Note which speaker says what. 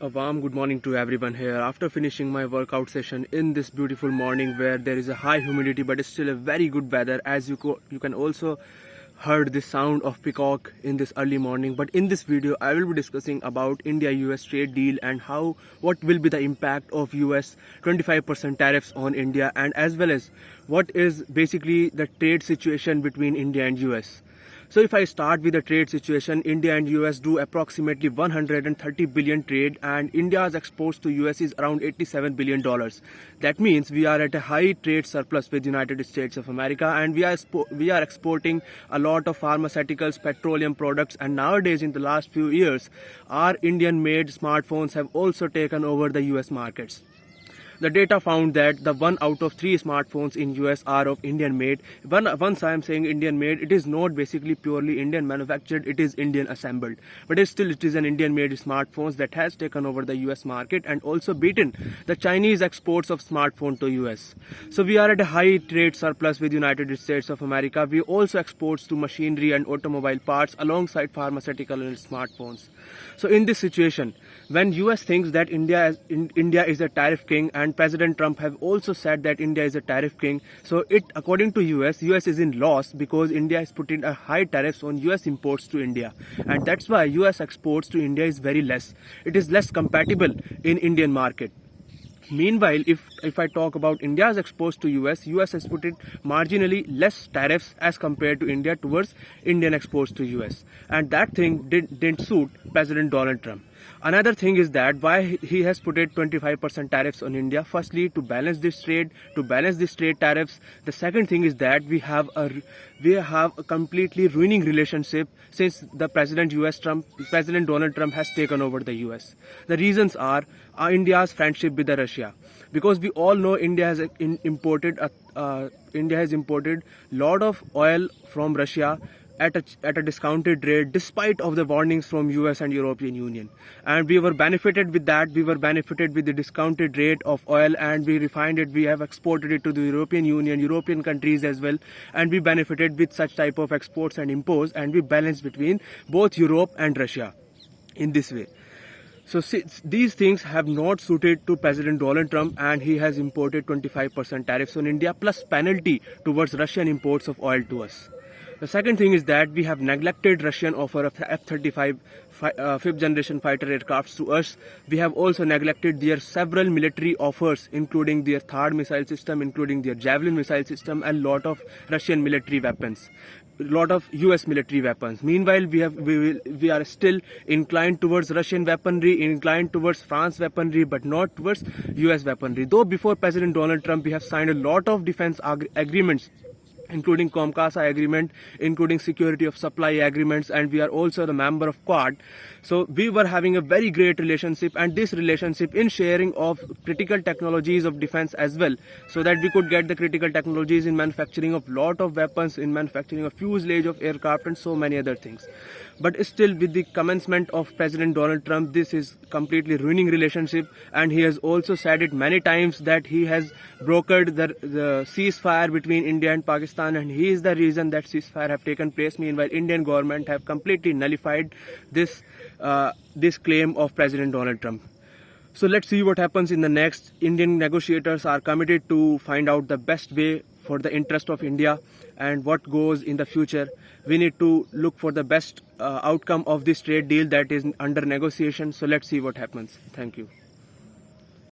Speaker 1: A warm good morning to everyone here. After finishing my workout session in this beautiful morning where there is a high humidity but it's still a very good weather, as you can also heard the sound of peacock in this early morning. But in this video I will be discussing about India-US trade deal and what will be the impact of US 25% tariffs on India, and as well as what is basically the trade situation between India and US. So if I start with the trade situation, India and US do approximately 130 billion trade, and India's exports to US is around $87 billion. That means we are at a high trade surplus with United States of America, and we are exporting a lot of pharmaceuticals, petroleum products, and nowadays in the last few years our Indian made smartphones have also taken over the US markets. The data found that the 1 out of 3 smartphones in US are of Indian made. Once I am saying Indian made, it is not basically purely Indian manufactured, it is Indian assembled. But it is an Indian made smartphones that has taken over the US market and also beaten the Chinese exports of smartphone to US. So we are at a high trade surplus with United States of America. We also exports to machinery and automobile parts alongside pharmaceutical and smartphones. So in this situation, when US thinks that India is a tariff king, and President Trump have also said that India is a tariff king, so according to US is in loss because India is putting a high tariffs on US imports to India, and that's why US exports to India is very less. It is less compatible in Indian market. Meanwhile, if I talk about India's exports to US has put it marginally less tariffs as compared to India towards Indian exports to US, and that thing didn't suit President Donald Trump. Another thing is that why he has put it 25% tariffs on India. Firstly, to balance this trade tariffs. The second thing is that we have a completely ruining relationship since the President Donald Trump has taken over the US. The reasons are India's friendship with Russia, because we all know India has imported lot of oil from Russia at a discounted rate, despite of the warnings from US and European Union, and we were benefited with that. We were benefited with the discounted rate of oil, and we refined it. We have exported it to the European Union, European countries as well, and we benefited with such type of exports and imports, and we balanced between both Europe and Russia in this way. So these things have not suited to President Donald Trump, and he has imported 25% tariffs on India plus penalty towards Russian imports of oil to us. The second thing is that we have neglected Russian offer of F-35 fifth generation fighter aircrafts to us. We have also neglected their several military offers, including their THAAD missile system, including their Javelin missile system, and lot of Russian military weapons, lot of US military weapons. Meanwhile, we are still inclined towards Russian weaponry, inclined towards France weaponry, but not towards US weaponry. Though before President Donald Trump, we have signed a lot of defense agreements, including COMCASA agreement, including security of supply agreements, and we are also the member of Quad. So we were having a very great relationship, and this relationship in sharing of critical technologies of defense as well, so that we could get the critical technologies in manufacturing of lot of weapons, in manufacturing of fuselage of aircraft, and so many other things. But still, with the commencement of President Donald Trump, this is completely ruining relationship, and he has also said it many times that he has brokered the ceasefire between India and Pakistan, and he is the reason that ceasefire have taken place. Meanwhile, Indian government have completely nullified this claim of President Donald Trump. So let's see what happens in the next. Indian negotiators are committed to find out the best way for the interest of India, and what goes in the future. We need to look for the best outcome of this trade deal that is under negotiation. So let's see what happens. Thank you.